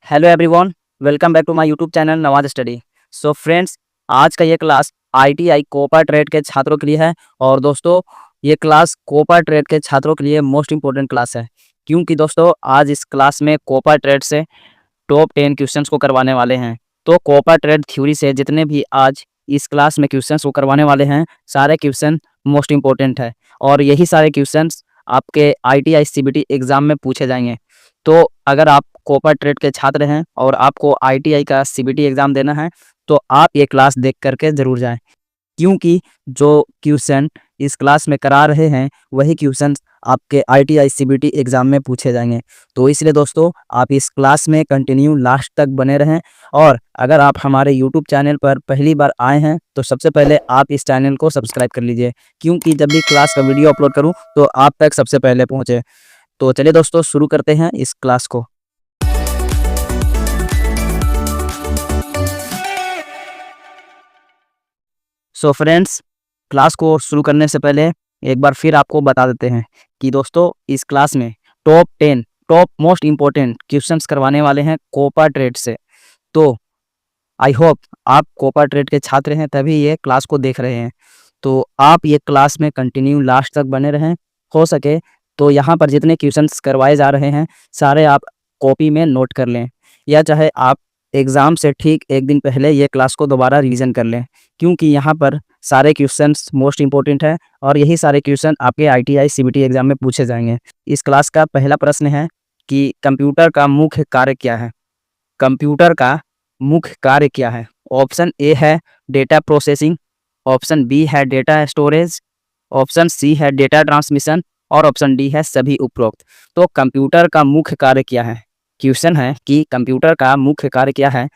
Hello everyone, welcome back to my YouTube channel Nawaz study. So friends, आज का ये class ITI Copa trade के छात्रों के लिए है। और दोस्तों, ये क्लास कोपा ट्रेड के छात्रों के लिए मोस्ट इंपॉर्टेंट क्लास है, क्योंकि दोस्तों आज इस क्लास में कोपा ट्रेड से टॉप 10 क्वेश्चंस को करवाने वाले हैं। तो कोपा ट्रेड थ्योरी से जितने भी आज इस क्लास में क्वेश्चंस को करवाने वाले हैं, सारे क्वेश्चन मोस्ट इंपॉर्टेंट है और यही सारे क्वेश्चंस आपके आईटीआई सीबीटी एग्जाम में पूछे जाएंगे। तो अगर आप कोपा ट्रेड के छात्र हैं और आपको आईटीआई का सीबीटी एग्जाम देना है, तो आप ये क्लास देख करके ज़रूर जाएं, क्योंकि जो क्वेश्चन इस क्लास में करा रहे हैं वही क्वेश्चन आपके आईटीआई सीबीटी एग्जाम में पूछे जाएंगे। तो इसलिए दोस्तों, आप इस क्लास में कंटिन्यू लास्ट तक बने रहें। और अगर आप हमारे यूट्यूब चैनल पर पहली बार आए हैं तो सबसे पहले आप इस चैनल को सब्सक्राइब कर लीजिए, क्योंकि जब भी क्लास का वीडियो अपलोड करूं तो आप तक सबसे पहले पहुंचे। तो चलिए दोस्तों, शुरू करते हैं इस क्लास को। सो फ्रेंड्स, क्लास को शुरू करने से पहले एक बार फिर आपको बता देते हैं कि दोस्तों इस क्लास में top 10 top most important questions करवाने वाले हैं कोपा ट्रेड से। तो आई होप आप कोपा ट्रेड के छात्र हैं, तभी ये क्लास को देख रहे हैं। तो आप ये क्लास में कंटिन्यू लास्ट तक बने रहें। हो सके तो यहाँ पर जितने क्वेश्चंस करवाए जा रहे हैं सारे आप कॉपी में नोट कर लें, या चाहे आप एग्ज़ाम से ठीक एक दिन पहले ये क्लास को दोबारा रिवीजन कर लें, क्योंकि यहाँ पर सारे क्वेश्चंस मोस्ट इंपॉर्टेंट है और यही सारे क्वेश्चन आपके आईटीआई सीबीटी एग्जाम में पूछे जाएंगे। इस क्लास का पहला प्रश्न है कि कंप्यूटर का मुख्य कार्य क्या है। कंप्यूटर का मुख्य कार्य क्या है? ऑप्शन ए है डेटा प्रोसेसिंग, ऑप्शन बी है डेटा स्टोरेज, ऑप्शन सी है डेटा ट्रांसमिशन और ऑप्शन डी है सभी उपरोक्त। तो कंप्यूटर का मुख्य कार्य क्या है? क्वेश्चन है कि कंप्यूटर का मुख्य कार्य क्या है,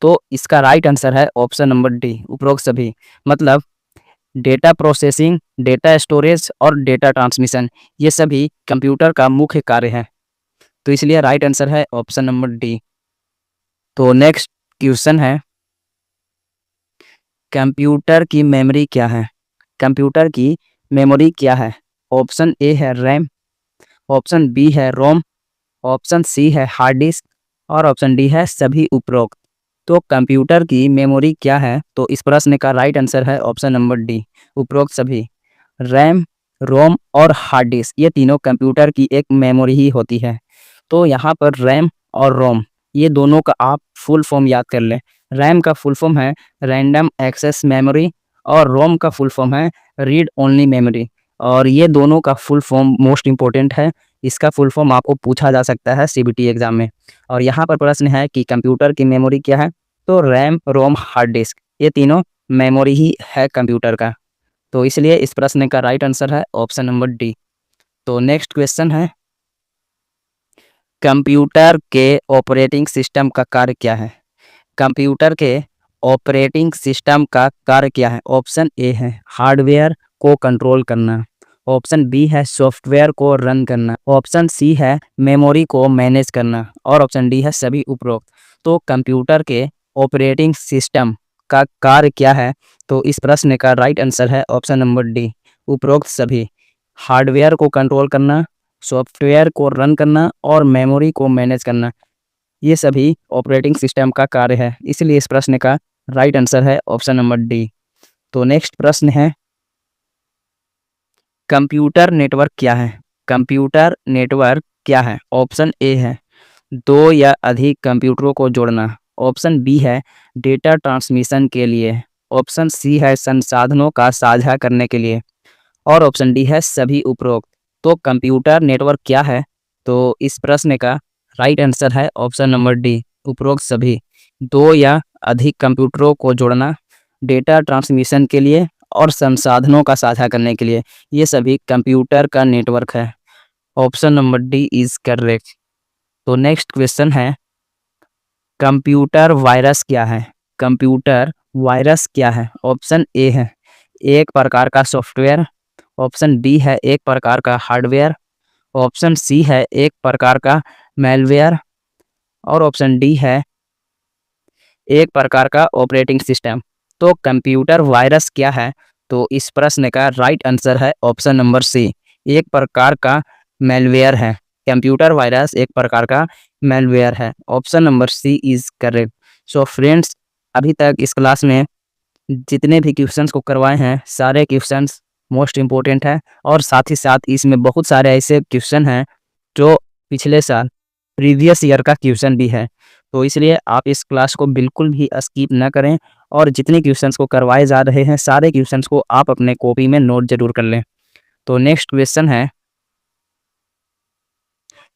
तो इसका राइट आंसर है ऑप्शन नंबर डी, उपरोक्त सभी। मतलब डेटा प्रोसेसिंग, डेटा स्टोरेज और डेटा ट्रांसमिशन, ये सभी कंप्यूटर का मुख्य कार्य है। तो इसलिए राइट आंसर है ऑप्शन नंबर डी। तो नेक्स्ट क्वेश्चन है, कंप्यूटर की मेमोरी क्या है? कंप्यूटर की मेमोरी क्या है? ऑप्शन ए है रैम, ऑप्शन बी है रोम, ऑप्शन सी है हार्ड डिस्क और ऑप्शन डी है सभी उपरोक्त। तो कंप्यूटर की मेमोरी क्या है? तो इस प्रश्न का राइट आंसर है ऑप्शन नंबर डी, उपरोक्त सभी। रैम, रोम और हार्ड डिस्क, ये तीनों कंप्यूटर की एक मेमोरी ही होती है। तो यहाँ पर रैम और रोम, ये दोनों का आप फुल फॉर्म याद कर लें। रैम का फुल फॉर्म है रैंडम एक्सेस मेमोरी और रोम का फुल फॉर्म है रीड ओनली मेमोरी। और ये दोनों का फुल फॉर्म मोस्ट इंपॉर्टेंट है, इसका फुल फॉर्म आपको पूछा जा सकता है सीबीटी एग्जाम में। और यहाँ पर प्रश्न है कि कंप्यूटर की मेमोरी क्या है, तो रैम, रोम, हार्ड डिस्क, ये तीनों मेमोरी ही है कंप्यूटर का। तो इसलिए इस प्रश्न का राइट आंसर है ऑप्शन नंबर डी। तो नेक्स्ट क्वेश्चन है, कंप्यूटर के ऑपरेटिंग सिस्टम का कार्य क्या है? कंप्यूटर के ऑपरेटिंग सिस्टम का कार्य क्या है? ऑप्शन ए है हार्डवेयर को कंट्रोल करना, ऑप्शन बी है सॉफ्टवेयर को रन करना, ऑप्शन सी है मेमोरी को मैनेज करना और ऑप्शन डी है सभी उपरोक्त। तो कंप्यूटर के ऑपरेटिंग सिस्टम का कार्य क्या है? तो इस प्रश्न का राइट आंसर है ऑप्शन नंबर डी, उपरोक्त सभी। हार्डवेयर को कंट्रोल करना, सॉफ्टवेयर को रन करना और मेमोरी को मैनेज करना, ये सभी ऑपरेटिंग सिस्टम का कार्य है। इसलिए इस प्रश्न का राइट आंसर है ऑप्शन नंबर डी। तो नेक्स्ट प्रश्न है, कंप्यूटर नेटवर्क क्या है? कंप्यूटर नेटवर्क क्या है? ऑप्शन ए है दो या अधिक कंप्यूटरों को जोड़ना, ऑप्शन बी है डेटा ट्रांसमिशन के लिए, ऑप्शन सी है संसाधनों का साझा करने के लिए और ऑप्शन डी है सभी उपरोक्त। तो कंप्यूटर नेटवर्क क्या है? तो इस प्रश्न का राइट आंसर है ऑप्शन नंबर डी, उपरोक्त सभी। दो या अधिक कंप्यूटरों को जोड़ना, डेटा ट्रांसमिशन के लिए और संसाधनों का साझा करने के लिए, ये सभी कंप्यूटर का नेटवर्क है। Option number D is correct. तो नेक्स्ट क्वेश्चन है, कंप्यूटर वायरस क्या है? कंप्यूटर वायरस क्या है? ऑप्शन ए है एक प्रकार का सॉफ्टवेयर, ऑप्शन बी है एक प्रकार का हार्डवेयर, ऑप्शन सी है एक प्रकार का मैलवेयर और ऑप्शन डी है एक प्रकार का ऑपरेटिंग सिस्टम। तो कंप्यूटर वायरस क्या है? तो इस प्रश्न का राइट आंसर है ऑप्शन नंबर सी, एक प्रकार का मैलवेयर है। कंप्यूटर वायरस एक प्रकार का malware है। Option number C is correct. So friends, अभी तक इस क्लास में जितने भी क्वेश्चंस को करवाए हैं सारे क्वेश्चंस मोस्ट इम्पोर्टेंट है, और साथ ही साथ इसमें बहुत सारे ऐसे क्वेश्चन हैं जो पिछले साल प्रीवियस ईयर का क्वेश्चन भी है। तो इसलिए आप इस क्लास को बिल्कुल भी स्किप ना करें, और जितने क्वेश्चंस को करवाए जा रहे हैं सारे क्वेश्चंस को आप अपने कॉपी में नोट जरूर कर लें। तो नेक्स्ट क्वेश्चन है,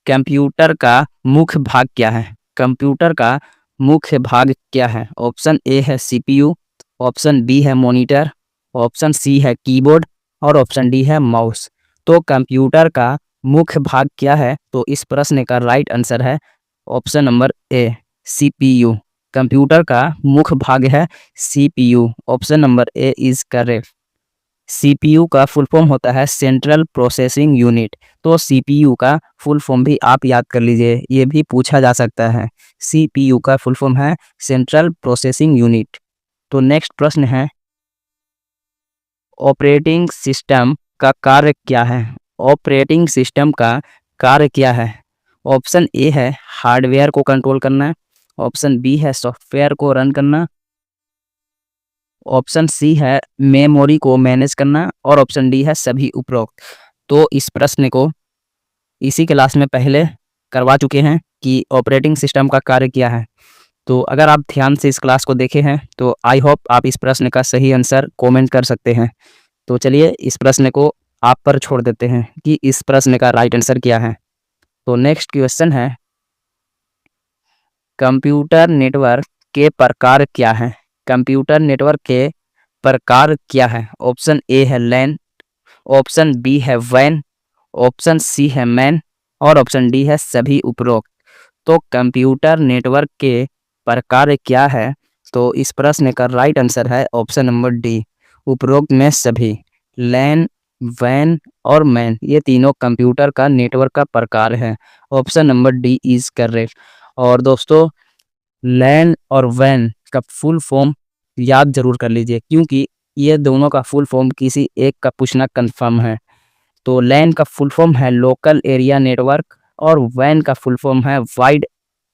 कंप्यूटर का मुख्य भाग क्या है? कंप्यूटर का मुख्य भाग क्या है? ऑप्शन ए है सीपीयू, ऑप्शन बी है मॉनिटर, ऑप्शन सी है कीबोर्ड, और ऑप्शन डी है माउस। तो कंप्यूटर का मुख्य भाग क्या है? तो इस प्रश्न का राइट आंसर है option number A CPU. Computer का मुख्य भाग है CPU. Option number A is correct. CPU का फुल फॉर्म होता है सेंट्रल प्रोसेसिंग यूनिट। तो सीपीयू का फुल फॉर्म भी आप याद कर लीजिए, ये भी पूछा जा सकता है। सीपीयू का फुल फॉर्म है सेंट्रल प्रोसेसिंग यूनिट। तो नेक्स्ट प्रश्न है, ऑपरेटिंग सिस्टम का कार्य क्या है? ऑपरेटिंग सिस्टम का कार्य क्या है? ऑप्शन ए है हार्डवेयर को कंट्रोल करना, ऑप्शन बी है सॉफ्टवेयर को रन करना, ऑप्शन सी है मेमोरी को मैनेज करना, और ऑप्शन डी है सभी उपरोक्त। तो इस प्रश्न को इसी क्लास में पहले करवा चुके हैं कि ऑपरेटिंग सिस्टम का कार्य क्या है। तो अगर आप ध्यान से इस क्लास को देखे हैं तो आई होप आप इस प्रश्न का सही आंसर कमेंट कर सकते हैं। तो चलिए इस प्रश्न को आप पर छोड़ देते हैं कि इस प्रश्न का राइट आंसर क्या है। तो नेक्स्ट क्वेश्चन है, कंप्यूटर नेटवर्क के प्रकार क्या हैं? कंप्यूटर नेटवर्क के प्रकार क्या है? ऑप्शन ए है लैन, ऑप्शन बी है वैन, ऑप्शन सी है मैन, और ऑप्शन डी है सभी उपरोक्त। तो कंप्यूटर नेटवर्क के प्रकार क्या है? तो इस प्रश्न का राइट आंसर है ऑप्शन नंबर डी उपरोक्त में सभी। लैन, वैन और मैन ये तीनों कंप्यूटर का नेटवर्क का प्रकार है। Option number D is correct. और दोस्तों, लैन और वैन का फुल फॉर्म याद जरूर कर लीजिए, क्योंकि ये दोनों का फुल फॉर्म किसी एक का पूछना कंफर्म है। तो लैन का फुल फॉर्म है लोकल एरिया नेटवर्क, और वैन का फुल फॉर्म है वाइड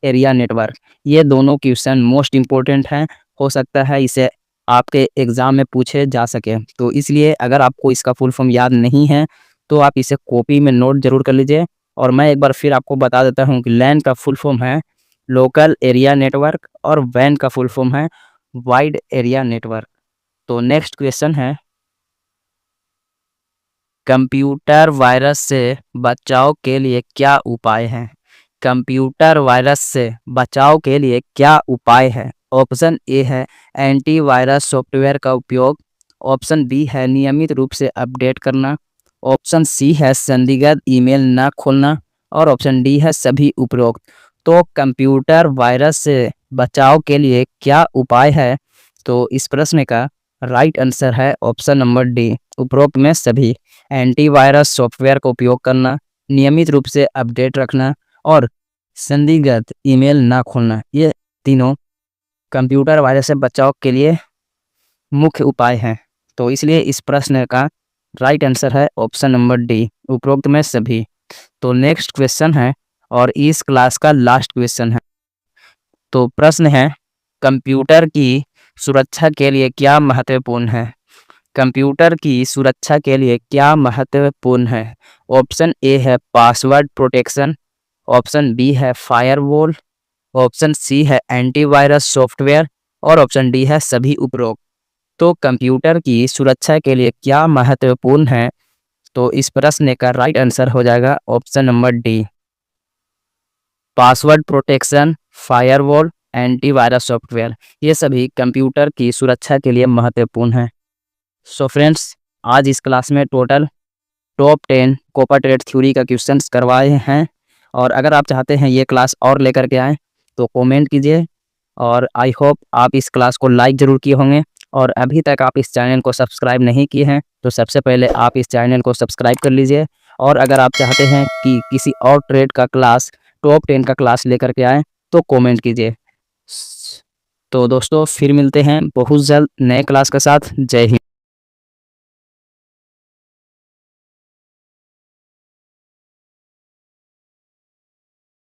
एरिया नेटवर्क। ये दोनों क्वेश्चन मोस्ट इम्पोर्टेंट हैं, हो सकता है इसे आपके एग्ज़ाम में पूछे जा सके। तो इसलिए अगर आपको इसका फुल फॉर्म याद नहीं है तो आप इसे कॉपी में नोट जरूर कर लीजिए। और मैं एक बार फिर आपको बता देता हूँ कि लैन का फुल फॉर्म है लोकल एरिया नेटवर्क, और वैन का फुल फॉर्म है वाइड एरिया नेटवर्क। तो नेक्स्ट क्वेश्चन है, कंप्यूटर वायरस से बचाव के लिए क्या उपाय हैं? कंप्यूटर वायरस से बचाव के लिए क्या उपाय है? ऑप्शन ए है एंटीवायरस सॉफ्टवेयर का उपयोग, ऑप्शन बी है नियमित रूप से अपडेट करना, ऑप्शन सी है संदिग्ध ईमेल न खोलना, और ऑप्शन डी है सभी उपरोक्त। तो कंप्यूटर वायरस से बचाव के लिए क्या उपाय है? तो इस प्रश्न का राइट आंसर है ऑप्शन नंबर डी उपरोक्त में सभी। एंटीवायरस सॉफ्टवेयर का उपयोग करना, नियमित रूप से अपडेट रखना, और संदिग्ध ईमेल ना खोलना, ये तीनों कंप्यूटर वायरस से बचाव के लिए मुख्य उपाय हैं। तो इसलिए इस प्रश्न का राइट आंसर है ऑप्शन नंबर डी उपरोक्त में सभी। तो नेक्स्ट क्वेश्चन है, और इस क्लास का लास्ट क्वेश्चन है। तो प्रश्न है, कंप्यूटर की सुरक्षा के लिए क्या महत्वपूर्ण है? कंप्यूटर की सुरक्षा के लिए क्या महत्वपूर्ण है? ऑप्शन ए है पासवर्ड प्रोटेक्शन, ऑप्शन बी है फायरवॉल, ऑप्शन सी है एंटीवायरस सॉफ्टवेयर, और ऑप्शन डी है सभी उपरोक्त। तो कंप्यूटर की सुरक्षा के लिए क्या महत्वपूर्ण है? तो इस प्रश्न का राइट आंसर हो जाएगा option number D password protection, firewall, antivirus software, ये सभी कंप्यूटर की सुरक्षा के लिए महत्वपूर्ण है। सो फ्रेंड्स, आज इस क्लास में total top 10 copper trade theory का क्वेश्चंस करवाए हैं। और अगर आप चाहते हैं ये क्लास और लेकर के आएँ तो कमेंट कीजिए, और आई होप आप इस क्लास को लाइक ज़रूर किए होंगे। और अभी तक आप इस चैनल को सब्सक्राइब नहीं किए हैं तो सबसे पहले आप इस चैनल को सब्सक्राइब कर लीजिए। और अगर आप चाहते हैं कि किसी और ट्रेड का क्लास टॉप 10 का क्लास लेकर के आएँ तो कमेंट कीजिए। तो दोस्तों, फिर मिलते हैं बहुत जल्द नए क्लास के साथ। जय हिंद।